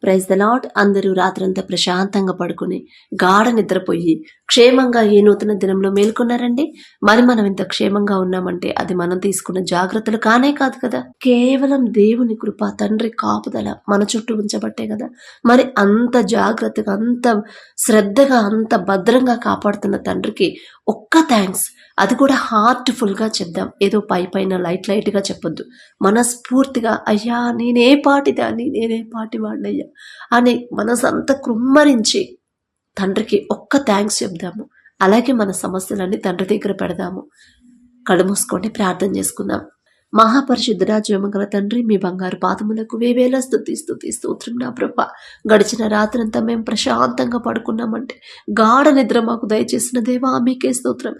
Praise the lord. అందరూ రాత్రంతా ప్రశాంతంగా పడుకుని గాఢ నిద్రపోయి క్షేమంగా ఈ నూతన దినంలో మేల్కొన్నారండి. మరి మనం ఇంత క్షేమంగా ఉన్నామంటే అది మనం తీసుకున్న జాగ్రత్తలు కానే కాదు కదా, కేవలం దేవుని కృప, తండ్రి కాపుదల మన చుట్టూ ఉంచబట్టే కదా. మరి అంత జాగ్రత్తగా, అంత శ్రద్ధగా, అంత భద్రంగా కాపాడుతున్న తండ్రికి ఒక్క థ్యాంక్స్, అది కూడా హార్ట్ఫుల్ గా చెప్దాం. ఏదో పైన లైట్ గా చెప్పొద్దు. మనస్ఫూర్తిగా అయ్యా నేనే పాటిదాన్ని, నేనే పాటి వాడినయ్యా అని మనసంతా కృమ్మరించి తండ్రికి ఒక్క థ్యాంక్స్ చెప్దాము. అలాగే మన సమస్యలన్నీ తండ్రి దగ్గర పెడదాము. కళ్ళు మూసుకొని ప్రార్థన చేసుకుందాం. మహాపరిశుద్ధుడా, జీవమంగళ తండ్రి, మీ బంగారు పాదములకు వేవేల స్తుతి స్తోత్రం నా ప్రభా. గడిచిన రాత్రంతా మేము ప్రశాంతంగా పడుకున్నామంటే, గాఢ నిద్ర మాకు దయచేసిన దేవా మీకే స్తోత్రం.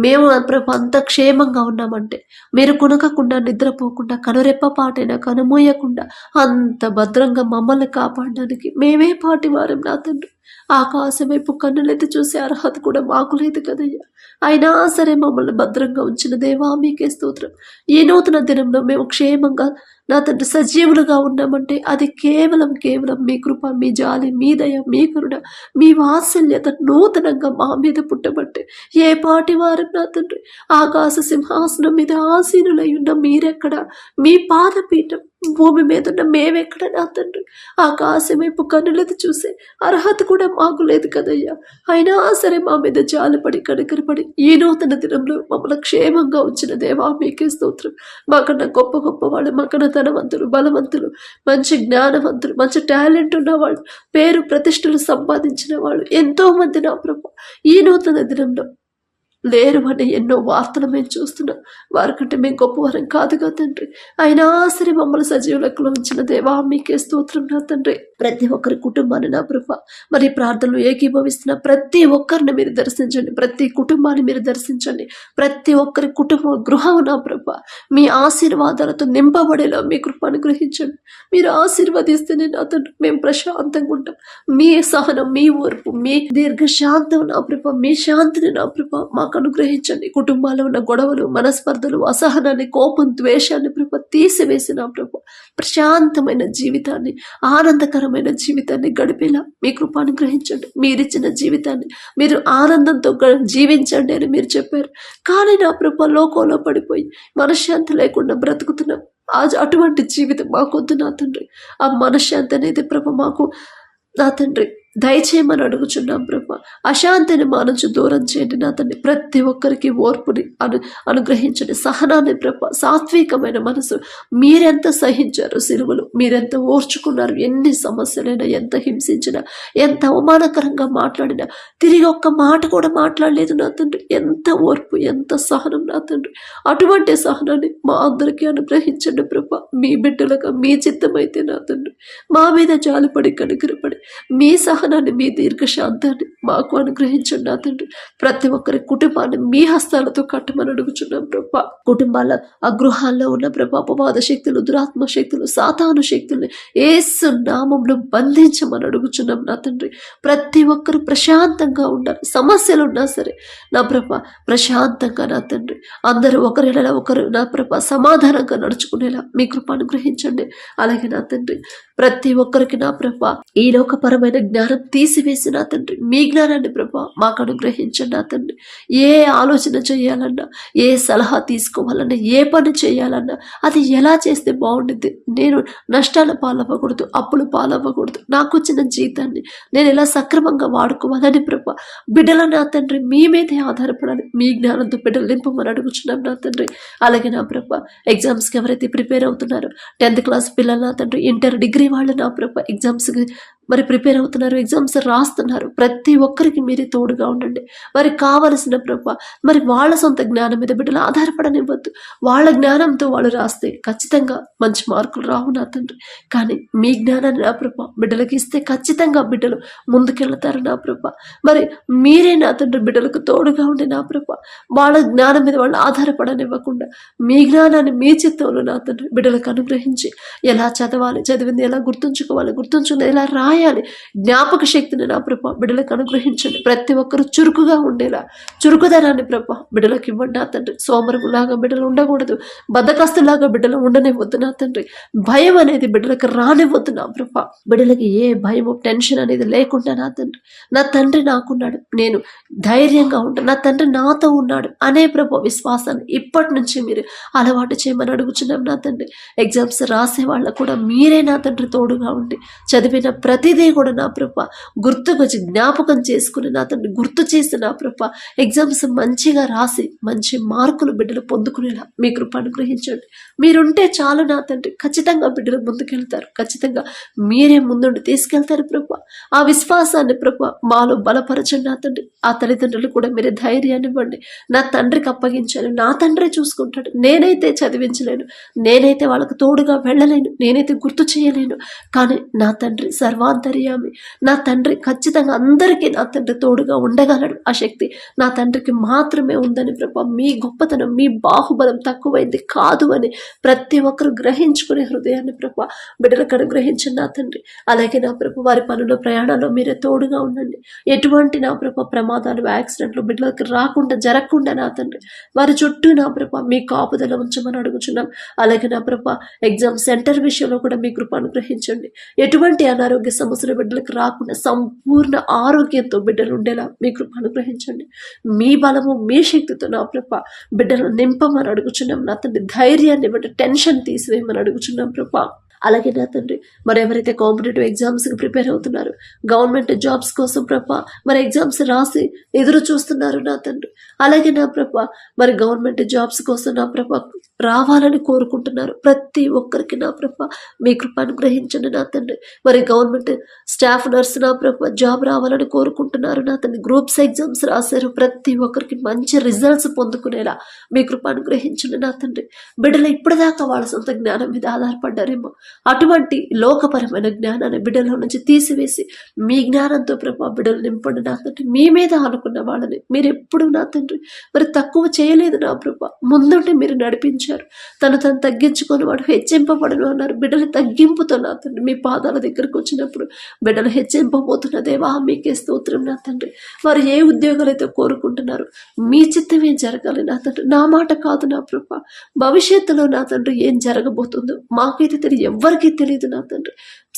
మేము ప్రభా అంత క్షేమంగా ఉన్నామంటే, మీరు కొనకకుండా, నిద్రపోకుండా, కనురెప్పపాటైనా కనుమూయకుండా అంత భద్రంగా మమ్మల్ని కాపాడడానికి మేమే పాటివారం నా తండ్రి. ఆకాశం వైపు కన్నులెత్తి చూసే అర్హత కూడా మాకు లేదు కదయ్యా. అయినా సరే మమ్మల్ని భద్రంగా ఉంచిన దేవా మీకే స్తోత్రం. ఈ నూతన దినంలో మేము క్షేమంగా నా తండ్రి సజీవులుగా ఉన్నామంటే అది కేవలం మీ కృప, మీ జాలి, మీ దయ, మీ కరుణ, మీ వాత్సల్యత నూతనంగా మా మీద పుట్టబట్టే. ఏ పాటి వారు నా తండ్రి, ఆకాశ సింహాసనం మీద ఆసీనులై ఉన్న మీరెక్కడ, మీ పాదపీఠం భూమి మీద ఉన్న మేమెక్కడ నా తండ్రి. ఆకాశం వైపు కన్నులెత్తి చూసే అర్హత కూడా మాకు లేదు కదయ్యా. అయినా సరే మా మీద జాలిపడి కనికరపడి ఈ నూతన దినంలో మమ్మల్ని క్షేమంగా ఉంచిన దేవా మీకే స్తోత్రం. మాకన్నా గొప్ప వాళ్ళు, మాకన్నా ధనవంతులు, బలవంతులు, మంచి జ్ఞానవంతులు, మంచి టాలెంట్ ఉన్నవాళ్ళు, పేరు ప్రతిష్టలు సంపాదించిన వాళ్ళు ఎంతో మంది నా ప్రభు ఈ నూతన దినంలో లేరు అని ఎన్నో వార్తలు మేము చూస్తున్నాం. వారికంటే మేము గొప్పవారం కాదుగా తండ్రి. అయినా సరే మమ్మల్ని సజీవులకు ఉంచిన దేవా మీకే స్తోత్రం నా తండ్రి. ప్రతి ఒక్కరి కుటుంబాన్ని నా ప్రభ, మరి ప్రార్థనలు ఏకీభవిస్తున్న ప్రతి ఒక్కరిని మీరు దర్శించండి, ప్రతి కుటుంబాన్ని మీరు దర్శించండి, ప్రతి ఒక్కరి కుటుంబ గృహం నా ప్రభ మీ ఆశీర్వాదాలతో నింపబడేలా మీ కృపను గ్రహించండి. మీరు ఆశీర్వదిస్తేనే నా తండ్రి మేము ప్రశాంతంగా ఉంటాం. మీ సహనం, మీ ఓర్పు, మీ దీర్ఘశాంతం నా ప్రభ, మీ శాంతిని నా ప్రభ మాకు అనుగ్రహించండి. కుటుంబాల్లో ఉన్న గొడవలు, మనస్పర్ధలు, అసహనాన్ని, కోపం, ద్వేషాన్ని ప్రభ తీసివేసిన ప్రభ ప్రశాంతమైన జీవితాన్ని, ఆనందకరమైన జీవితాన్ని గడిపేలా మీ కృప అనుగ్రహించండి. మీరిచ్చిన జీవితాన్ని మీరు ఆనందంతో జీవించండి అని మీరు చెప్పారు. కానీ నా ప్రభ లోకంలో పడిపోయి మనశ్శాంతి లేకుండా బ్రతుకుతున్నాం. అటువంటి జీవితం మాకొద్దు నా తండ్రి. ఆ మనశ్శాంతి అనేది ప్రభ మాకు నా తండ్రి దయచేయమని అడుగుచున్నాం ప్రభా. అశాంతిని మా నుంచి దూరం చేయండి నా తండ్రి. ప్రతి ఒక్కరికి ఓర్పుని అనుగ్రహించండి, సహనాన్ని ప్రభా, సాత్వికమైన మనసు. మీరెంత సహించారు సిలువలు, మీరెంత ఓర్చుకున్నారు. ఎన్ని సమస్యలైనా, ఎంత హింసించినా, ఎంత అవమానకరంగా మాట్లాడినా తిరిగి ఒక్క మాట కూడా మాట్లాడలేదు నా తండ్రి. ఎంత ఓర్పు, ఎంత సహనం నా తండ్రి. అటువంటి సహనాన్ని మా అందరికీ అనుగ్రహించండి ప్రభా. మీ బిడ్డలుగా మీ చిత్తమైతే నా తండ్రి మా మీద జాలిపడి కనికరపడి మీ సహనాన్ని, మీ దీర్ఘశాంతాన్ని మాకు అనుగ్రహించండి నా తండ్రి. ప్రతి ఒక్కరి కుటుంబాన్ని మీ హస్తాలతో కట్టమని అడుగుచున్నాం ప్రభా. కుటుంబాల ఆ గృహాల్లో ఉన్న ప్రభా అపవాద శక్తులు, దురాత్మ శక్తులు, సాతాను శక్తుల్ని యేసు నామంలో బంధించమని అడుగుచున్నాం నా తండ్రి. ప్రతి ఒక్కరు ప్రశాంతంగా ఉండాలి. సమస్యలు ఉన్నా సరే నా ప్రభా ప్రశాంతంగా నా తండ్రి అందరూ ఒకరిలా ఒకరు నా ప్రభా సమాధానంగా నడుచుకునేలా మీ కృప అనుగ్రహించండి. అలాగే నా తండ్రి ప్రతి ఒక్కరికి నా ప్రభా ఈ లోకపరమైన జ్ఞానం తీసివేసి నా తండ్రి మీ జ్ఞానాన్ని ప్రభా మాకు అనుగ్రహించండి నా తండ్రి. ఏ ఆలోచన చేయాలన్నా, ఏ సలహా తీసుకోవాలన్నా, ఏ పని చేయాలన్నా అది ఎలా చేస్తే బాగుంటుంది, నేను నష్టాల పాలవ్వకూడదు, అప్పులు పాలవ్వకూడదు, నాకు వచ్చిన జీతాన్ని నేను ఎలా సక్రమంగా వాడుకోవాలని ప్రభా బిడ్డల నా తండ్రి మీ మీదే ఆధారపడాలి. మీ జ్ఞానంతో బిడ్డలు నింపమని అడుగుచున్నాం నా తండ్రి. అలాగే నా ప్రభా ఎగ్జామ్స్కి ఎవరైతే ప్రిపేర్ అవుతున్నారో, 10th క్లాస్ పిల్లలు నా తండ్రి, ఇంటర్, డిగ్రీ వాళ్ళు నా ప్రభా ఎగ్జామ్స్కి మరి ప్రిపేర్ అవుతున్నారు, ఎగ్జామ్స్ రాస్తున్నారు. ప్రతి ఒక్కరికి మీరే తోడుగా ఉండండి. వారికి కావలసిన ప్రభా మరి వాళ్ళ సొంత జ్ఞానం మీద బిడ్డలు ఆధారపడనివ్వద్దు. వాళ్ళ జ్ఞానంతో వాళ్ళు రాస్తే ఖచ్చితంగా మంచి మార్కులు రావు నా తండ్రి. కానీ మీ జ్ఞానాన్ని నా ప్రభా బిడ్డలకి ఇస్తే ఖచ్చితంగా బిడ్డలు ముందుకెళ్తారు నా ప్రభా. మరి మీరే నా తండ్రి బిడ్డలకు తోడుగా ఉండి నా ప్రభా వాళ్ళ జ్ఞానం మీద వాళ్ళు ఆధారపడనివ్వకుండా మీ జ్ఞానాన్ని మీ చిత్తంలో నా తండ్రి బిడ్డలకు అనుగ్రహించి ఎలా చదవాలి, చదివింది ఎలా గుర్తుంచుకోవాలి, గుర్తుంచుకుని ఎలా రాయాలి రాయాలి. జ్ఞాపక శక్తిని నా ప్రభ బిడ్డలకు అనుగ్రహించండి. ప్రతి ఒక్కరు చురుకుగా ఉండేలా చురుకుదనాన్ని ప్రభ బిడ్డలకు ఇవ్వండి నా తండ్రి. సోమరులాగా బిడ్డలు ఉండకూడదు, బద్దకస్తులాగా బిడ్డలు ఉండనివ్వద్దు నా తండ్రి. భయం అనేది బిడ్డలకు రానివ్వద్దు నా ప్రభ. బిడ్డలకి ఏ భయము టెన్షన్ అనేది లేకుండా నా తండ్రి నాకున్నాడు, నేను ధైర్యంగా ఉంటాను, నా తండ్రి నాతో ఉన్నాడు అనే ప్రభ విశ్వాసాన్ని ఇప్పటి నుంచి మీరు అలవాటు చేయమని అడుగుచున్నాం నా తండ్రి. ఎగ్జామ్స్ రాసే వాళ్ళకు కూడా మీరే నా తండ్రి తోడుగా ఉండి చదివిన ప్రతిదీ కూడా నా ప్రభ గుర్తుకొచ్చి జ్ఞాపకం చేసుకుని నా తండ్రి గుర్తు చేసి నా ప్రభ ఎగ్జామ్స్ మంచిగా రాసి మంచి మార్కులు బిడ్డలు పొందుకునేలా మీ కృప అనుగ్రహించండి. మీరుంటే చాలు నా తండ్రి, ఖచ్చితంగా బిడ్డలు ముందుకెళ్తారు, ఖచ్చితంగా మీరే ముందుండి తీసుకెళ్తారు ప్రభ. ఆ విశ్వాసాన్ని ప్రభ మాలో బలపరచండి నా తండ్రి. ఆ తల్లిదండ్రులు కూడా మీరే ధైర్యాన్ని ఇవ్వండి. నా తండ్రికి అప్పగించాను, నా తండ్రి చూసుకుంటాడు. నేనైతే చదివించలేను, నేనైతే వాళ్ళకు తోడుగా వెళ్ళలేను, నేనైతే గుర్తు చేయలేను, కానీ నా తండ్రి సర్వాంతర్యామి, నా తండ్రి ఖచ్చితంగా అందరికీ నా తండ్రి తోడుగా ఉండగలడు. ఆ శక్తి నా తండ్రికి మాత్రమే ఉందని ప్రభ, మీ గొప్పతనం మీ బాహుబలం తక్కువైంది కాదు అని ప్రతి ఒక్కరు గ్రహించుకునే హృదయాన్ని ప్రభ బిడ్డలకు అనుగ్రహించండి నా తండ్రి. అలాగే నా ప్రభ వారి పనుల ప్రయాణాల్లో మీరే తోడుగా ఉండండి. ఎటువంటి నా ప్రభ ప్రమాదాలు యాక్సిడెంట్లు బిడ్డలకు రాకుండా జరగకుండా నా తండ్రి వారి చుట్టూ నా ప్రభ మీ కాపుదల ఉంచమని అడుగుచున్నాం. అలాగే నా ప్రభ ఎగ్జామ్ సెంటర్ విషయంలో కూడా మీ కృప అనుగ్రహించండి. ఎటువంటి అనారోగ్య సమస్యలు బిడ్డలకు రాకుండా సంపూర్ణ ఆరోగ్యంతో బిడ్డలు ఉండేలా మీ కృప అనుగ్రహించండి. మీ బలము మీ శక్తితో నా ప్రభ బిడ్డలు నింపమని అడుగుచున్నాం నా తండ్రి. ధైర్యాన్ని ఇవ్వండి, టెన్షన్ తీసివేయమని అడుగుచున్నాం ప్రభ. అలాగే నా తండ్రి మరి ఎవరైతే కాంపిటేటివ్ ఎగ్జామ్స్కి ప్రిపేర్ అవుతున్నారు, గవర్నమెంట్ జాబ్స్ కోసం ప్రభ మరి ఎగ్జామ్స్ రాసి ఎదురు చూస్తున్నారు నా తండ్రి. అలాగే నా ప్రభ మరి గవర్నమెంట్ జాబ్స్ కోసం నా ప్రభ రావాలని కోరుకుంటున్నారు. ప్రతి ఒక్కరికి నా ప్రభ మీ కృప అనుగ్రహించండి నా తండ్రి. మరి గవర్నమెంట్ స్టాఫ్ నర్స్ నా ప్రభ జాబ్ రావాలని కోరుకుంటున్నారు నా తండ్రి. గ్రూప్స్ ఎగ్జామ్స్ రాశారు, ప్రతి ఒక్కరికి మంచి రిజల్ట్స్ పొందుకునేలా మీ కృప అనుగ్రహించండి నా తండ్రి. బిడ్డలు ఇప్పటిదాకా వాళ్ళ సొంత జ్ఞానం మీద ఆధారపడ్డారేమో, అటువంటి లోకపరమైన జ్ఞానాన్ని బిడ్డల నుంచి తీసివేసి మీ జ్ఞానంతో ప్రభా బిడ్డలు నింపండి నా తండ్రి. మీ మీద అనుకున్న వాళ్ళని మీరు ఎప్పుడు నా తండ్రి మరి తక్కువ చేయలేదు నా ప్రభా, ముందుంటే మీరు నడిపించారు. తను తగ్గించుకొని వాడు హెచ్చింపబడను అన్నారు. బిడ్డలు తగ్గింపుతో నా తండ్రి మీ పాదాల దగ్గరకు వచ్చినప్పుడు బిడ్డలు హెచ్చింపబోతున్న దేవా మీకే స్తోత్రం నా తండ్రి. వారు ఏ ఉద్యోగాలు అయితే కోరుకుంటున్నారు మీ చిత్తమే జరగాలి నా తండ్రి, నా మాట కాదు నా ప్రభా. భవిష్యత్తులో నా తండ్రి ఏం జరగబోతుందో మాకైతే తెలియదు, ఎవ్వరికీ తెలియదు నా తండ్రి.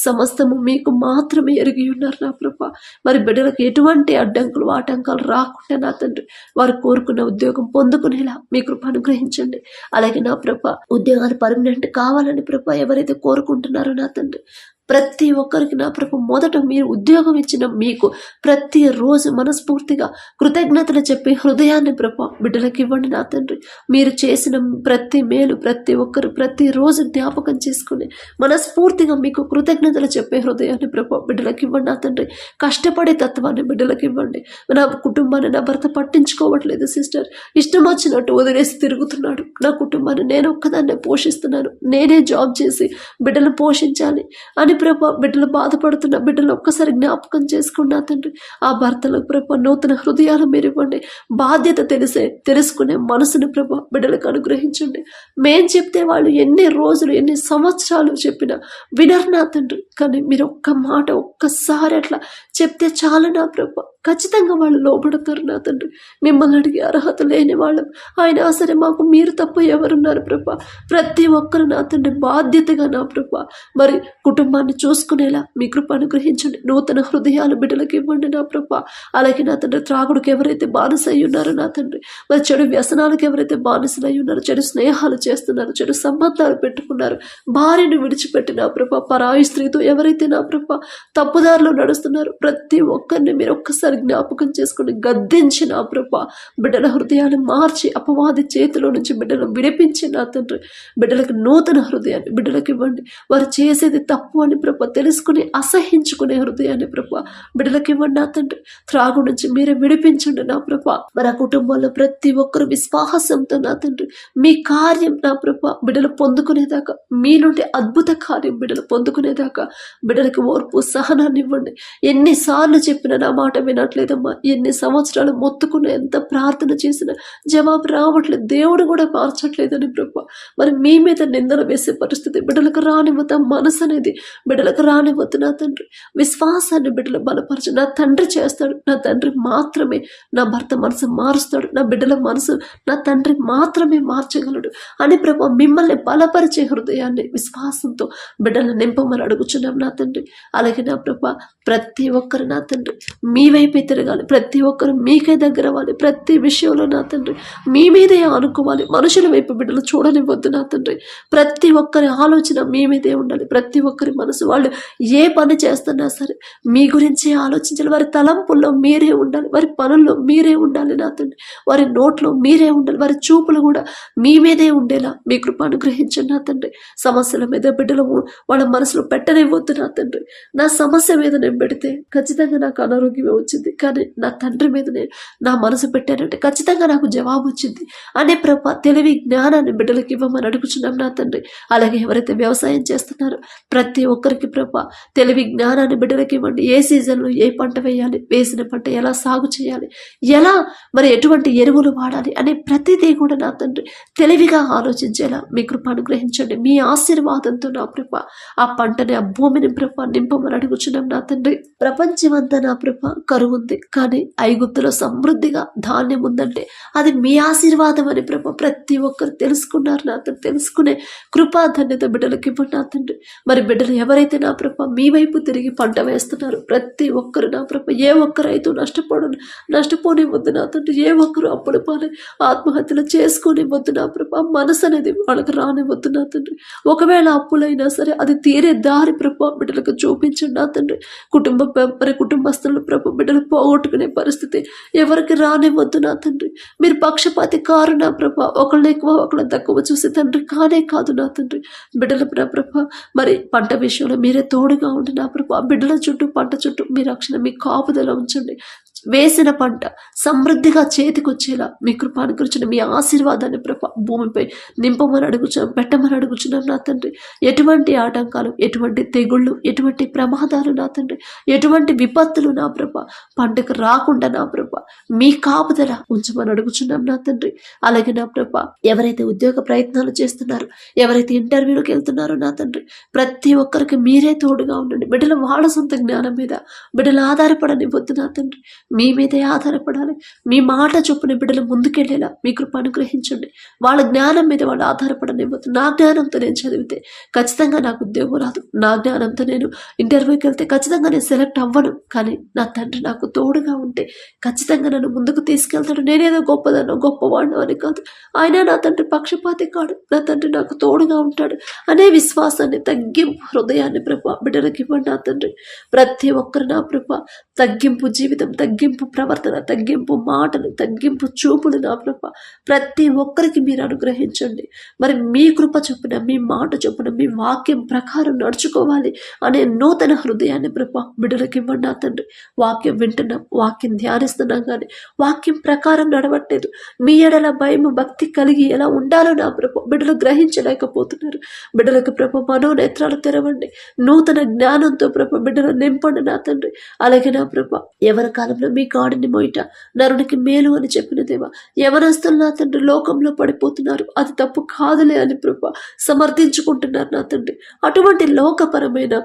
సమస్తము మీకు మాత్రమే ఎరిగి ఉన్నారు నా ప్రభా. మరి బిడ్డలకు ఎటువంటి అడ్డంకులు ఆటంకాలు రాకుండా నా తండ్రి వారు కోరుకున్న ఉద్యోగం పొందుకునేలా మీ కృప అనుగ్రహించండి. అలాగే నా ప్రభా ఉద్యోగాలు పర్మనెంట్ కావాలని ప్రభా ఎవరైతే కోరుకుంటున్నారో నా తండ్రి ప్రతి ఒక్కరికి నా ప్రభు మొదట మీరు ఉద్యోగం ఇచ్చిన మీకు ప్రతిరోజు మనస్ఫూర్తిగా కృతజ్ఞతలు చెప్పే హృదయాన్ని ప్రభు బిడ్డలకు ఇవ్వండి నా తండ్రి. మీరు చేసిన ప్రతి మేలు ప్రతి ఒక్కరు ప్రతిరోజు జ్ఞాపకం చేసుకుని మనస్ఫూర్తిగా మీకు కృతజ్ఞతలు చెప్పే హృదయాన్ని ప్రభు బిడ్డలకు ఇవ్వండి నా తండ్రి. కష్టపడే తత్వాన్ని బిడ్డలకు ఇవ్వండి. నా కుటుంబాన్ని నా భర్త పట్టించుకోవట్లేదు సిస్టర్, ఇష్టం వచ్చినట్టు వదిలేసి తిరుగుతున్నాడు, నా కుటుంబాన్ని నేను ఒక్కదాన్నే పోషిస్తున్నాను, నేనే జాబ్ చేసి బిడ్డలు పోషించాలి అని ప్రభా బిడ్డలు బాధపడుతున్న బిడ్డలు ఒక్కసారి జ్ఞాపకం చేసుకున్నా తండ్రి. ఆ భర్తలకు ప్రభా నూతన హృదయాలు మీరు ఇవ్వండి. బాధ్యత తెలుసుకునే మనసును ప్రభా బిడ్డలకు అనుగ్రహించండి. మేం చెప్తే వాళ్ళు ఎన్ని రోజులు ఎన్ని సంవత్సరాలు చెప్పినా వినరు నా తండ్రి, కానీ మీరు ఒక్క మాట ఒక్కసారి అట్లా చెప్తే చాలు నా ప్రభా, ఖచ్చితంగా వాళ్ళు లోబడతారు నా తండ్రి. మిమ్మల్ని అడిగే అర్హత లేని వాళ్ళం, అయినా సరే మాకు మీరు తప్ప ఎవరున్నారు ప్రభా. ప్రతి ఒక్కరు నా తండ్రి బాధ్యతగా నా ప్రభా మరి కుటుంబాన్ని చూసుకునేలా మీ కృప అనుగ్రహించండి. నూతన హృదయాలు బిడ్డలకు ఇవ్వండి నా ప్రభా. అలాగే నా తండ్రి త్రాగుడికి ఎవరైతే బానిస అయి ఉన్నారో నా తండ్రి, మరి చెడు వ్యసనాలకు ఎవరైతే బానిసలు అయి ఉన్నారో, చెడు స్నేహాలు చేస్తున్నారు, చెడు సంబంధాలు పెట్టుకున్నారు, భార్యను విడిచిపెట్టి నా ప్రభా పరాయి స్త్రీతో ఎవరైతే నా ప్రభా తప్పుదారిలో నడుస్తున్నారు, ప్రతి ఒక్కరిని మీరు ఒక్కసారి జ్ఞాపకం చేసుకుని గద్దించి నా ప్రభా బిడ్డల హృదయాన్ని మార్చి అపవాది చేతిలో నుంచి బిడ్డలు విడిపించి నా తండ్రి బిడ్డలకు నూతన హృదయాన్ని బిడ్డలకు ఇవ్వండి. వారు చేసేది తప్పు అని ప్రభా తెలుసుకుని అసహించుకునే హృదయాన్ని ప్రభా బిడ్డలకు ఇవ్వండి నా తండ్రి. త్రాగు నుంచి మీరే విడిపించండి నా ప్రభా. మరి ఆ కుటుంబంలో ప్రతి ఒక్కరు విశ్వాసంతో నా తండ్రి మీ కార్యం నా ప్రభా బిడ్డలు పొందుకునేదాకా, మీ నుండి అద్భుత కార్యం బిడ్డలు పొందుకునేదాకా బిడ్డలకు ఓర్పు సహనం జ్ఞానాన్ని ఇవ్వండి. ఎన్నిసార్లు చెప్పినా నా మాట వినట్లేదమ్మా, ఎన్ని సంవత్సరాలు మొత్తుకున్న, ఎంత ప్రార్థన చేసినా జవాబు రావట్లేదు, దేవుడు కూడా మార్చట్లేదని ప్రభా మరి మీ మీద నిందలు వేసే పరిస్థితి బిడ్డలకు రానివ్వతా, మనసు అనేది బిడ్డలకు రానివ్వద్దు నా తండ్రి. విశ్వాసాన్ని బిడ్డలు బలపరచు. నా తండ్రి చేస్తాడు, నా తండ్రి మాత్రమే నా భర్త మనసు మారుస్తాడు, నా బిడ్డల మనసు నా తండ్రి మాత్రమే మార్చగలడు అని ప్రభా మిమ్మల్ని బలపరిచే హృదయాన్ని విశ్వాసంతో బిడ్డలను నింపమని అడుగుచున్నాం నా తండ్రి. అలాగే నా ప్రభా ప్రతి ఒక్కరు నా తండ్రి మీ వైపే తిరగాలి, ప్రతి ఒక్కరు మీకే దగ్గర అవ్వాలి, ప్రతి విషయంలో నా తండ్రి మీ మీదే ఆనుకోవాలి. మనుషుల వైపు బిడ్డలు చూడనివ్వద్దు నా తండ్రి. ప్రతి ఒక్కరి ఆలోచన మీ మీదే ఉండాలి, ప్రతి ఒక్కరి మనసు వాళ్ళు ఏ పని చేస్తున్నా సరే మీ గురించి ఆలోచించాలి. వారి తలంపుల్లో మీరే ఉండాలి, వారి పనుల్లో మీరే ఉండాలి నా తండ్రి. వారి నోట్లో మీరే ఉండాలి, వారి చూపులు కూడా మీ మీదే ఉండేలా మీ కృప అనుగ్రహించండి నా తండ్రి. సమస్యల మీద బిడ్డలు వాళ్ళ మనసులో పెట్టనివ్వద్దు నా తండ్రి. నా సమస్య మీద నేను పెడితే ఖచ్చితంగా నాకు అనారోగ్యమే వచ్చింది, కానీ నా తండ్రి మీద నేను నా మనసు పెట్టానంటే ఖచ్చితంగా నాకు జవాబు వచ్చింది అనే ప్రభ తెలివి జ్ఞానాన్ని బిడ్డలకు ఇవ్వమని అడుగుచున్నాం నా తండ్రి. అలాగే ఎవరైతే వ్యవసాయం చేస్తున్నారో ప్రతి ఒక్కరికి ప్రభ తెలివి జ్ఞానాన్ని బిడ్డలకి ఇవ్వండి. ఏ సీజన్లో ఏ పంట వేయాలి, వేసిన పంట ఎలా సాగు చేయాలి, ఎలా మరి ఎటువంటి ఎరువులు వాడాలి అనే ప్రతిదీ కూడా నా తండ్రి తెలివిగా ఆలోచించేలా మీ కృప అనుగ్రహించండి. మీ ఆశీర్వాదంతో నా ప్రభ ఆ పంటని, ఆ భూమిని ప్రభ నింపమని అడుగుచున్నాం నా తండ్రి. ప్రపంచమంతా నా ప్రభ కరువు ఉంది, కానీ ఐగుప్తులో సమృద్ధిగా ధాన్యం ఉందంటే అది మీ ఆశీర్వాదం అని ప్రభ ప్రతి ఒక్కరు తెలుసుకున్నారు నా తండ్రి. తెలుసుకునే కృపా ధన్యత బిడ్డలకి ఇవ్వండి నా తండ్రి. మరి బిడ్డలు ఎవరైతే నా ప్రభ మీ వైపు తిరిగి పంట వేస్తున్నారు ప్రతి ఒక్కరు నా ప్రభ ఏ ఒక్క రైతు నష్టపోనివ్వద్దు నా తండ్రి. ఏ ఒక్కరు అప్పుడు పాలే ఆత్మహత్యలు చేసుకునివ్వద్దు నా ప్రభ. మనసు అనేది వాళ్ళకి రానివ్వద్దు నా తండ్రి. ఒకవేళ అప్పులైనా సరే అది తీరే దారి ప్రభ బిడ్డలకు చూపించండి నా తండ్రి. కుటుంబస్తులను ప్రభ బిడ్డలు పోగొట్టుకునే పరిస్థితి ఎవరికి రానివ్వద్దు నా తండ్రి. మీరు పక్షపాతి కారు నా ప్రభ, ఒకళ్ళని ఎక్కువ ఒకళ్ళని తక్కువ చూసే తండ్రి కానే కాదు నా తండ్రి. బిడ్డల నా ప్రభ మరి పంట విషయంలో మీరే తోడుగా ఉండి నా ప్రభ బిడ్డల చుట్టూ పంట చుట్టూ మీ రక్షణ, మీ కాపుదల ఉంచండి. వేసిన పంట సమృద్ధిగా చేతికొచ్చేలా మీ కృప అనుగ్రహించండి. మీ ఆశీర్వాదాన్ని ప్రభ భూమిపై నింపమని అడుగుచున్నాం, పెట్టమని అడుగుచున్నాం నా తండ్రి. ఎటువంటి ఆటంకాలు, ఎటువంటి తెగుళ్ళు, ఎటువంటి ప్రమాదాలు నా తండ్రి, ఎటువంటి విపత్తులు నా ప్రభ పంటకు రాకుండా నా ప్రభ మీ కాపుదల ఉంచమని అడుగుచున్నాం నా తండ్రి. అలాగే నా ప్రభ ఎవరైతే ఉద్యోగ ప్రయత్నాలు చేస్తున్నారో, ఎవరైతే ఇంటర్వ్యూలకు వెళ్తున్నారో నా తండ్రి ప్రతి ఒక్కరికి మీరే తోడుగా ఉండండి. బిడ్డలు వాళ్ళ సొంత జ్ఞానం మీద బిడ్డలు ఆధారపడనివ్వద్దు నా తండ్రి. మీ మీదే ఆధారపడాలి. మీ మాట చొప్పున బిడ్డలు ముందుకెళ్ళేలా మీ కృప అనుగ్రహించండి. వాళ్ళ జ్ఞానం మీద వాళ్ళు ఆధారపడనివ్వద్దు. నా జ్ఞానంతో నేను చదివితే ఖచ్చితంగా నాకు ఉద్యోగం రాదు, నా జ్ఞానంతో నేను ఇంటర్వ్యూకి వెళ్తే ఖచ్చితంగా నేను సెలెక్ట్ అవ్వను, కానీ నా తండ్రి నాకు తోడుగా ఉంటే ఖచ్చితంగా నన్ను ముందుకు తీసుకెళ్తాడు. నేనేదో గొప్పవాడిని అని కాదు, ఆయన నా తండ్రి పక్షపాతి కాడు, నా తండ్రి నాకు తోడుగా ఉంటాడు అనే విశ్వాసాన్ని, తగ్గింపు హృదయాన్ని ప్రభ బిడ్డలకు ఇవ్వండి నా తండ్రి. ప్రతి ఒక్కరు నా ప్రభ తగ్గింపు జీవితం, తగ్గింపు ప్రవర్తన, తగ్గింపు మాటలు, తగ్గింపు చూపులు నా ప్రభ ప్రతి ఒక్కరికి మీరు అనుగ్రహించండి. మరి మీ కృప చొప్పున, మీ మాట చొప్పున, మీ వాక్యం ప్రకారం నడుచుకోవాలి అనే నూతన హృదయాన్ని ప్రభ బిడ్డలకు ఇవ్వండి నా తండ్రి. వాక్యం వింటున్నాం, వాక్యం ధ్యానిస్తున్నాం, కానీ వాక్యం ప్రకారం నడవట్లేదు. మీ ఎడల భయం, భక్తి కలిగి ఎలా ఉండాలో నా ప్రభ బిడ్డలు గ్రహించలేకపోతున్నారు. బిడ్డలకు ప్రభ మనోనేత్రాలు తెరవండి, నూతన జ్ఞానంతో ప్రభ బిడ్డలు నింపండి నా తండ్రి. అలాగే నా ప్రభ ఎవరి కాలంలో మీ గాడిని మోయిట నరునికి మేలు అని చెప్పిన దేవా, యవనస్తులు నా తండ్రి లోకంలో పడిపోతున్నారు, అది తప్పు కాదులే అని ప్రభ సమర్థించుకుంటున్నారు నా తండ్రి. అటువంటి లోకపరమైన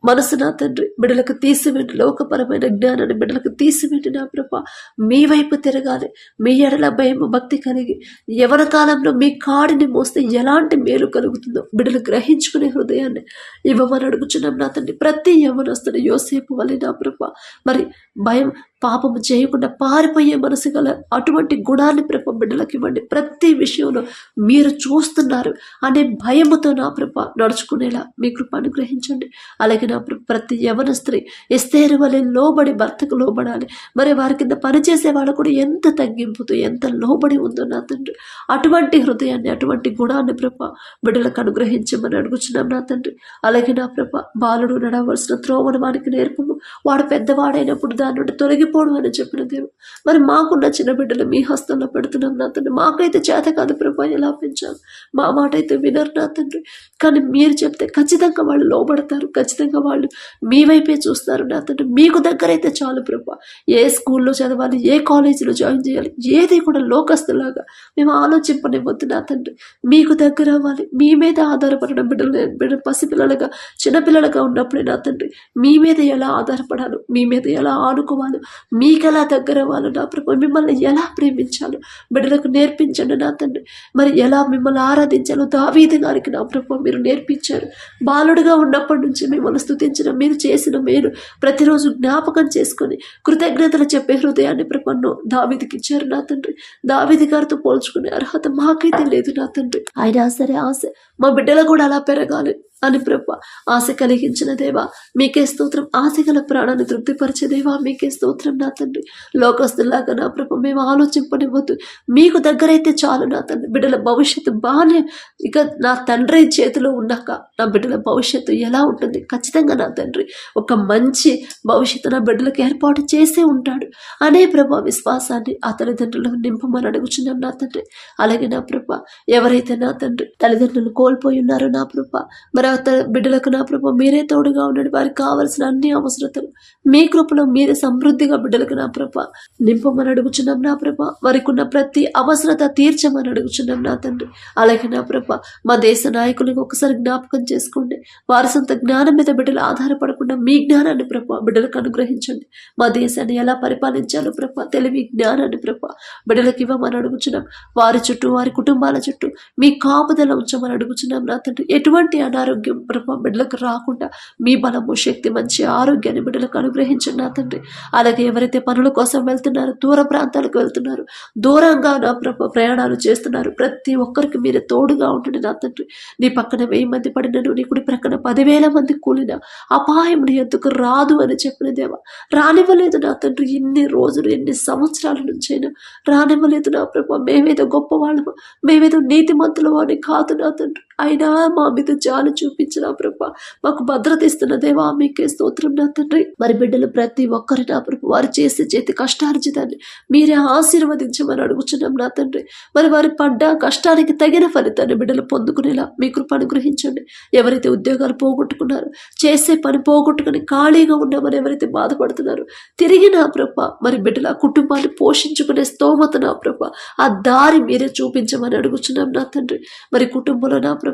మనసు నా తండ్రి బిడ్డలకు తీసివేంటి, లోకపరమైన జ్ఞానాన్ని బిడ్డలకు తీసివేంటి నా ప్రభ. మీ వైపు తిరగాలి, మీ ఎడల భయం, భక్తి కలిగి యవన కాలంలో మీ కాడిని మోస్తే ఎలాంటి మేలు కలుగుతుందో బిడ్డలు గ్రహించుకునే హృదయాన్ని ఇవ్వమని అడుగుచున్నాం నా తండ్రి. ప్రతి యవనస్తుడు యోసేపు వలె నా ప్రభ మరి భయం, పాపము చేయకుండా పారిపోయే మనసు గల అటువంటి గుణాన్ని ప్రభ బిడ్డలకు ఇవ్వండి. ప్రతి విషయంలో మీరు చూస్తున్నారు అనే భయముతో నా ప్రభ నడుచుకునేలా మీ కృప అనుగ్రహించండి. అలాగే నా ప్రతి యవన స్త్రీ ఎస్తేరు వలె లోబడి భర్తకు లోబడాలి. మరి వారి కింద పనిచేసే వాళ్ళు కూడా ఎంత తగ్గింపుతో, ఎంత లోబడి ఉందో నా తండ్రి. అటువంటి హృదయాన్ని, అటువంటి గుణాన్ని ప్రభ బిడ్డలకు అనుగ్రహించమని అడుగుచున్నాం నా తండ్రి. అలాగే నా ప్రభ బాలుడు నడవలసిన త్రోవను వారికి నేర్పము, వాడు పెద్దవాడైనప్పుడు దాని నుండి తొలగిపోవడం అని చెప్పిన దేవా. మరి మాకున్న చిన్న బిడ్డలు మీ హస్తంలో పెడుతున్నాం నా తండ్రి. మాకైతే చేత కాదు ప్రభా, ఎలా పెంచాలి, మా మాట అయితే వినరు నా తండ్రి. కానీ మీరు చెప్తే ఖచ్చితంగా వాళ్ళు లోబడతారు, ఖచ్చితంగా వాళ్ళు మీ వైపే చూస్తారు నా తండ్రి. మీకు దగ్గర అయితే చాలు ప్రభా. ఏ స్కూల్లో చదవాలి, ఏ కాలేజీలో జాయిన్ చేయాలి, ఏది కూడా లోకస్తులాగా మేము ఆలోచింపనివ్వద్దు నా తండ్రి. మీకు దగ్గర అవ్వాలి, మీ మీద ఆధారపడడం. బిడ్డలు పసిపిల్లలుగా చిన్నపిల్లలుగా ఉన్నప్పుడే నా తండ్రి మీ మీద ఎలా ఆధారపడాలో, మీ మీద ఎలా ఆనుకోవాలో, మీకు ఎలా దగ్గర అవ్వాలో నా ప్రభు, మిమ్మల్ని ఎలా ప్రేమించాలో బిడ్డలకు నేర్పించండి నా తండ్రి. మరి ఎలా మిమ్మల్ని ఆరాధించాలో దావీదు గారికి నా ప్రభు మీరు నేర్పించారు. బాలుడుగా ఉన్నప్పటి నుంచి మిమ్మల్ని స్తుతించడం, మీరు చేసిన మేలు ప్రతిరోజు జ్ఞాపకం చేసుకొని కృతజ్ఞతలు చెప్పే హృదయాన్ని ప్రభు దావీదుకి ఇచ్చారు నా తండ్రి. దావీదు గారితో పోల్చుకునే అర్హత మాకైతే లేదు నా తండ్రి. అయినా సరే ఆశ మా బిడ్డలు కూడా అలా పెరగాలి అని ప్రభా ఆశ కలిగించిన దేవా మీకే స్తోత్రం. ఆశ గల ప్రాణాన్ని తృప్తిపరిచే దేవా మీకే స్తోత్రం నా తండ్రి. లోకస్తులాగా నా ప్రభ మేము ఆలోచింపనివ్వద్దు, మీకు దగ్గరైతే చాలు నా తండ్రి. బిడ్డల భవిష్యత్తు బాగానే ఇక నా తండ్రి చేతిలో ఉన్నాక నా బిడ్డల భవిష్యత్తు ఎలా ఉంటుంది, ఖచ్చితంగా నా తండ్రి ఒక మంచి భవిష్యత్తు నా బిడ్డలకు ఏర్పాటు చేసే ఉంటాడు అనే ప్రభా విశ్వాసాన్ని ఆ తల్లిదండ్రులకు నింపమని అడుగుచున్నాం నా తండ్రి. అలాగే నా ప్రభ ఎవరైతే నా తండ్రి తల్లిదండ్రులు కోల్పోయి ఉన్నారో నా ప్రభ, మరి బిడ్డలకు నా ప్రభ మీరే తోడుగా ఉండండి. వారికి కావలసిన అన్ని అవసరతలు మీ కృపలో మీరే సమృద్ధిగా బిడ్డలకు నా ప్రభ నింపమని అడుగుచున్నాం నా ప్రభ. వారికి ఉన్న ప్రతి అవసరత తీర్చమని అడుగుచున్నాం నా తండ్రి. అలాగే నా ప్రభ మా దేశ నాయకులకు ఒకసారి జ్ఞాపకం చేసుకోండి. వారి సొంత జ్ఞానం మీద బిడ్డలు ఆధారపడకుండా మీ జ్ఞానాన్ని ప్రభ బిడ్డలకు అనుగ్రహించండి. మా దేశాన్ని ఎలా పరిపాలించాలో ప్రభ తెలివి జ్ఞానాన్ని ప్రభ బిడ్డలకు ఇవ్వమని అడుగుచున్నాం. వారి చుట్టూ వారి కుటుంబాల చుట్టూ మీ కాపుదల ఉంచమని అడుగుచున్నాం నా తండ్రి. ఎటువంటి అనారోగ్యం ప్రభా బిడ్డలకు రాకుండా మీ బలము శక్తి మంచి ఆరోగ్యాన్ని బిడ్డలకు అనుగ్రహించండి నా తండ్రి. అలాగే ఎవరైతే పనుల కోసం వెళ్తున్నారో, దూర ప్రాంతాలకు వెళ్తున్నారు, దూరంగా నా ప్రభ ప్రయాణాలు చేస్తున్నారు, ప్రతి ఒక్కరికి మీరే తోడుగా ఉంటుంది నా తండ్రి. నీ పక్కన 1000 మంది పడినను, నీ కుడి ప్రక్కన 10,000 మంది కూలిన అపాయం నీ ఎందుకు రాదు అని చెప్పిన దేవా రానివ్వలేదు నా తండ్రి. ఎన్ని రోజులు ఎన్ని సంవత్సరాల నుంచైనా రానివ్వలేదు నా ప్రభ. మేమేదో గొప్పవాళ్ళము, మేమేదో నీతిమంతులు అని కాదు నా తండ్రి. అయినా మా మీద జాలి చూపించిన ప్రభ మాకు భద్రత ఇస్తున్న దేవా మీకే స్తోత్రం నా తండ్రి. మరి బిడ్డలు ప్రతి ఒక్కరి నా ప్రభ వారు చేసే చేతి కష్టార్జితాన్ని మీరే ఆశీర్వదించమని అడుగుచున్నాం నా తండ్రి. మరి వారి పడ్డ కష్టానికి తగిన ఫలితాన్ని బిడ్డలు పొందుకునేలా మీ కృప అనుగ్రహించండి. ఎవరైతే ఉద్యోగాలు పోగొట్టుకున్నారో, చేసే పని పోగొట్టుకుని ఖాళీగా ఉన్నామని ఎవరైతే బాధపడుతున్నారో, తిరిగి నా ప్రభ మరి బిడ్డల కుటుంబాన్ని పోషించుకునే స్తోమత నా ప్రభ ఆ దారి మీరే చూపించమని అడుగుచున్నాం నా తండ్రి. మరి కుటుంబంలో నా ప్రభ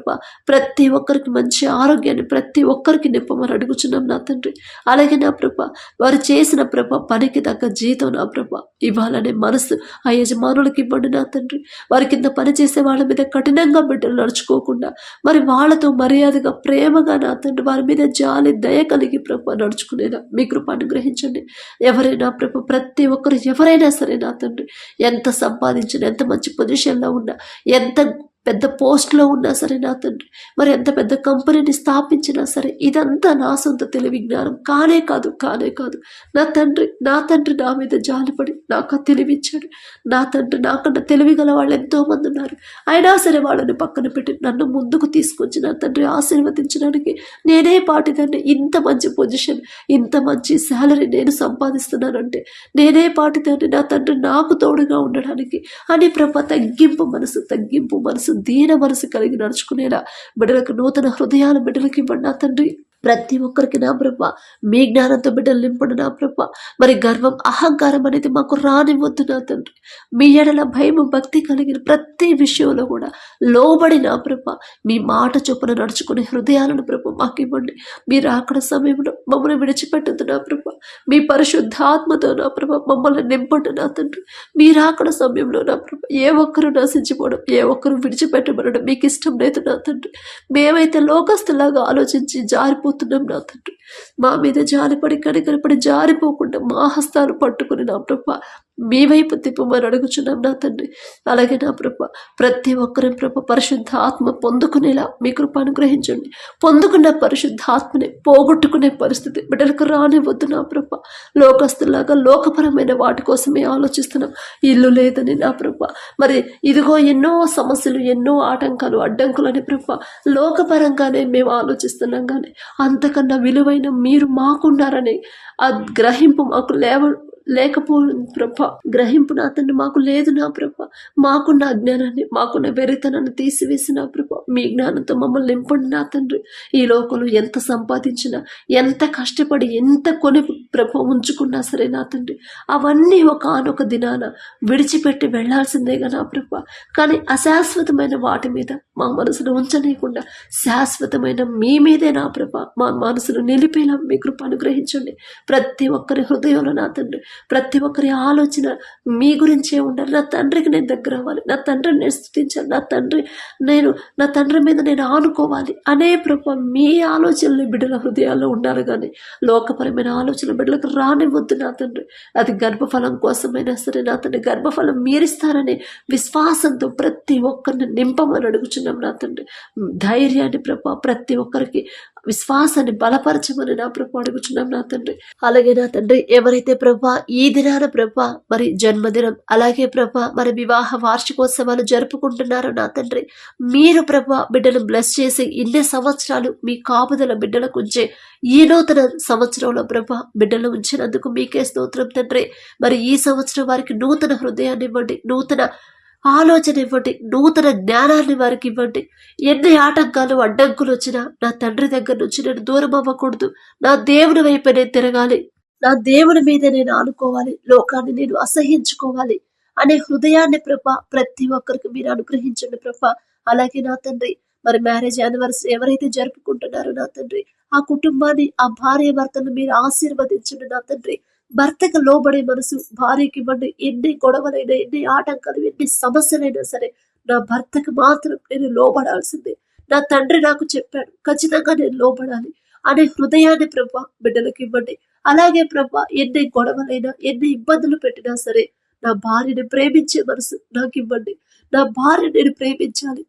ప్రతి ఒక్కరికి మంచి ఆరోగ్యాన్ని ప్రతి ఒక్కరికి నింపమని అడుగుచున్నాం నా తండ్రి. అలాగే నా ప్రభ వారు చేసిన ప్రభ పనికి తగ్గ జీతం నా ప్రభ ఇవ్వాలనే మనసు ఆ యజమానులకి ఇవ్వండి నా తండ్రి. వారి కింద పని చేసే వాళ్ళ మీద కఠినంగా బిడ్డలు నడుచుకోకుండా మరి వాళ్ళతో మర్యాదగా ప్రేమగా నా తండ్రి వారి మీద జాలి దయ కలిగి ప్రభ నడుచుకునేలా మీ కృప అనుగ్రహించండి. ఎవరైనా ప్రభ ప్రతి ఒక్కరు ఎవరైనా సరే నా తండ్రి ఎంత సంపాదించినా, ఎంత మంచి పొజిషన్లో ఉన్నా, ఎంత పెద్ద పోస్ట్లో ఉన్నా సరే నా తండ్రి, మరి ఎంత పెద్ద కంపెనీని స్థాపించినా సరే ఇదంతా నా సొంత తెలివి జ్ఞానం కానే కాదు నా తండ్రి నా మీద జాలిపడి నాకు తెలివిచ్చాడు నా తండ్రి. నాకన్నా తెలివి గల వాళ్ళు ఎంతోమంది ఉన్నారు, అయినా సరే వాళ్ళని పక్కన పెట్టి నన్ను ముందుకు తీసుకొచ్చి నా తండ్రి ఆశీర్వదించడానికి నేనే పాటిదాన్ని. ఇంత మంచి పొజిషన్, ఇంత మంచి శాలరీ నేను సంపాదిస్తున్నానంటే నేనే పాటిదాన్ని నా తండ్రి నాకు తోడుగా ఉండడానికి అని ప్రభ తగ్గింపు మనసు దీన మనసు కలిగి నడుచుకునేలా బిడ్డలకు నూతన హృదయాలు బిడ్డలకి ఇవ్వండి నా తండ్రి. ప్రతి ఒక్కరికి నా ప్రభ మీ జ్ఞానంతో బిడ్డలు నింపడు నా ప్రభ. మరి గర్వం అహంకారం అనేది మాకు రానివ్వద్దు నా తండ్రి. మీ ఎడల భయము భక్తి కలిగిన ప్రతి విషయంలో కూడా లోబడి నా ప్రభ మీ మాట చొప్పున నడుచుకునే హృదయాలను ప్రభ మాకు ఇవ్వండి. మీరు అక్కడ సమయంలో మమ్మల్ని విడిచిపెట్టద్దు నా ప్రభ. మీ పరిశుద్ధాత్మతో నా ప్రభ మమ్మల్ని నింపండి నా తండ్రి. మీరు అక్కడ సమయంలో నా ప్రభ ఏ ఒక్కరు నశించిపోవడం, ఏ ఒక్కరు విడిచిపెట్టబడడం మీకు ఇష్టం లేదు నా తండ్రి. మేమైతే లోకస్తులాగా ఆలోచించి జారిపోతున్నాం నా తండ్రి. మా మీద జారిపడి కనికరపడి జారిపోకుండా మా హస్తాలు పట్టుకుని నా ప్రభ మీ వైపు తిప్పమని అడుగుచున్నాం నా తండ్రి. అలాగే నా ప్రభ ప్రతి ఒక్కరి ప్రభ పరిశుద్ధ ఆత్మ పొందుకునేలా మీ కృప అనుగ్రహించండి. పొందుకున్న పరిశుద్ధ ఆత్మని పోగొట్టుకునే పరిస్థితి బిడ్డలకు రానివ్వద్దు నా ప్రభ. లోకస్తులాగా లోకపరమైన వాటి కోసమే ఆలోచిస్తున్నాం. ఇల్లు లేదని నా ప్రభ, మరి ఇదిగో ఎన్నో సమస్యలు, ఎన్నో ఆటంకాలు అడ్డంకులని ప్రభ లోకపరంగానే మేము ఆలోచిస్తున్నాం. కానీ అంతకన్నా విలువైన సమస్తమైన మీరు మాకున్నారని ఆ గ్రహింపు మాకు లేకపోవడం ప్రభా, గ్రహింపు నా తండ్రి మాకు లేదు నా ప్రభా. మాకున్న అజ్ఞానాన్ని, మాకున్న వెరితనాన్ని తీసివేసి నా ప్రభా, మీ జ్ఞానంతో మమ్మల్ని నింపండి నా తండ్రి. ఈ లోకంలో ఎంత సంపాదించినా, ఎంత కష్టపడి, ఎంత కొని ప్రభా ఉంచుకున్నా సరే నా తండ్రి, అవన్నీ ఒకనొక దినాన విడిచిపెట్టి వెళ్లాల్సిందేగా నా ప్రభా. కానీ అశాశ్వతమైన వాటి మీద మా మనసును ఉంచనీయకుండా శాశ్వతమైన మీ మీదే నా ప్రభా మా మనసును నిలిపేలా మీ కృప అనుగ్రహించండి. ప్రతి ఒక్కరి హృదయంలో నా తండ్రి, ప్రతి ఒక్కరి ఆలోచన మీ గురించే ఉండాలి. నా తండ్రికి నేను దగ్గర అవ్వాలి, నా తండ్రిని నేను స్తుతించాలి, నా తండ్రి మీద నేను ఆనుకోవాలి అనే ప్రభు మీ ఆలోచనలు బిడ్డల హృదయాల్లో ఉండాలి. కానీ లోకపరమైన ఆలోచన బిడ్డలకు రానివ్వద్దు నా తండ్రి. అది గర్భఫలం కోసమైనా సరే నా తండ్రి, గర్భఫలం మీరిస్తారని విశ్వాసంతో ప్రతి ఒక్కరిని నింపమని అడుగుచున్నాం నా తండ్రి. ధైర్యాన్ని ప్రభు ప్రతి ఒక్కరికి విశ్వాసాన్ని బలపరచమని నా ప్రభు అడుగుచున్నాం నా తండ్రి. అలాగే నా తండ్రి, ఎవరైతే ప్రభా ఈ దినాన ప్రభా మరి జన్మదినం, అలాగే ప్రభా మరి వివాహ వార్షికోత్సవాలు జరుపుకుంటున్నారో నా తండ్రి, మీరు ప్రభా బిడ్డను బ్లెస్ చేసి ఇన్ని సంవత్సరాలు మీ కాపుదల బిడ్డలకు ఉంచే ఈ నూతన సంవత్సరంలో ప్రభా బిడ్డలు ఉంచినందుకు మీకే స్తోత్రం తండ్రి. మరి ఈ సంవత్సరం వారికి నూతన హృదయాన్ని ఇవ్వండి, నూతన ఆలోచన ఇవ్వండి, నూతన జ్ఞానాన్ని వారికి ఇవ్వండి. ఎన్ని ఆటంకాలు అడ్డంకులు వచ్చినా నా తండ్రి దగ్గర నుంచి నేను దూరం అవ్వకూడదు, నా దేవుని వైపు నేను తిరగాలి, నా దేవుని మీద నేను ఆనుకోవాలి, లోకాన్ని నేను అసహించుకోవాలి అనే హృదయాన్ని ప్రభా ప్రతి ఒక్కరికి మీరు అనుగ్రహించండి ప్రభా. అలాగే నా తండ్రి, మరి మ్యారేజ్ యానివర్సరీ ఎవరైతే జరుపుకుంటున్నారో నా తండ్రి, ఆ కుటుంబాన్ని, ఆ భార్య భర్తను మీరు ఆశీర్వదించండి నా తండ్రి. భర్తకు లోబడే మనసు భార్యకి ఇవ్వండి. ఎన్ని గొడవలైనా, ఎన్ని ఆటంకాలు, ఎన్ని సమస్యలైనా సరే నా భర్తకు మాత్రం నేను లోబడాల్సిందే. నా తండ్రి నాకు చెప్పాడు, ఖచ్చితంగా నేను లోబడాలి అనే హృదయాన్ని ప్రభా బిడ్డలకు ఇవ్వండి. అలాగే ప్రభా ఎన్ని గొడవలైనా, ఎన్ని ఇబ్బందులు పెట్టినా సరే నా భార్యని ప్రేమించే మనసు నాకు ఇవ్వండి. నా భార్య నేను ప్రేమించాలి,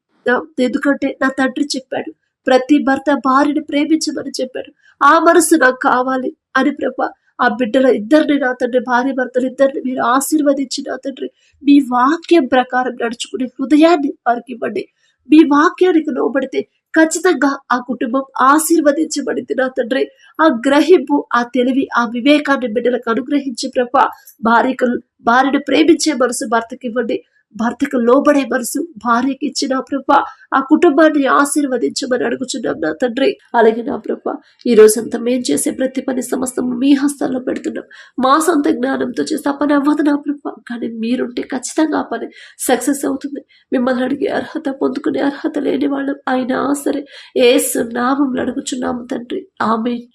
ఎందుకంటే నా తండ్రి చెప్పాడు, ప్రతి భర్త భార్యని ప్రేమించమని చెప్పాడు. ఆ మనసు నాకు కావాలి అని ప్రభా ఆ బిడ్డల ఇద్దరిని నా తండ్రి, భార్య భర్తలు ఇద్దరిని మీరు ఆశీర్వదించి నా తండ్రి మీ వాక్యం ప్రకారం నడుచుకునే హృదయాన్ని వారికి ఇవ్వండి. మీ వాక్యానికి లోబడితే ఖచ్చితంగా ఆ కుటుంబం ఆశీర్వదించబడింది నా తండ్రి. ఆ గ్రహింపు, ఆ తెలివి, ఆ వివేకాన్ని బిడ్డలకు అనుగ్రహించి ప్రభా భార్యను ప్రేమించే మనసు భర్తకి ఇవ్వండి, భర్తకు లోబడే మనసు భార్యకి ఇచ్చిన ప్రభా ఆ కుటుంబాన్ని ఆశీర్వదించమని అడుగుచున్నాం నా తండ్రి. అలాగే నా ప్రభా ఈ రోజంతా మేం చేసే ప్రతి పని సమస్తం మీ హస్తాల్లో పెడుతున్నాం. మా సొంత జ్ఞానంతో చేస్తే ఆ పని అవ్వదు నా ప్రభా, కానీ మీరుంటే ఖచ్చితంగా ఆ పని సక్సెస్ అవుతుంది. మిమ్మల్ని అడిగే అర్హత, పొందుకునే అర్హత లేని వాళ్ళం అయినా సరే యేసు నామములో అడుగుచున్నాము తండ్రి, ఆమేన్.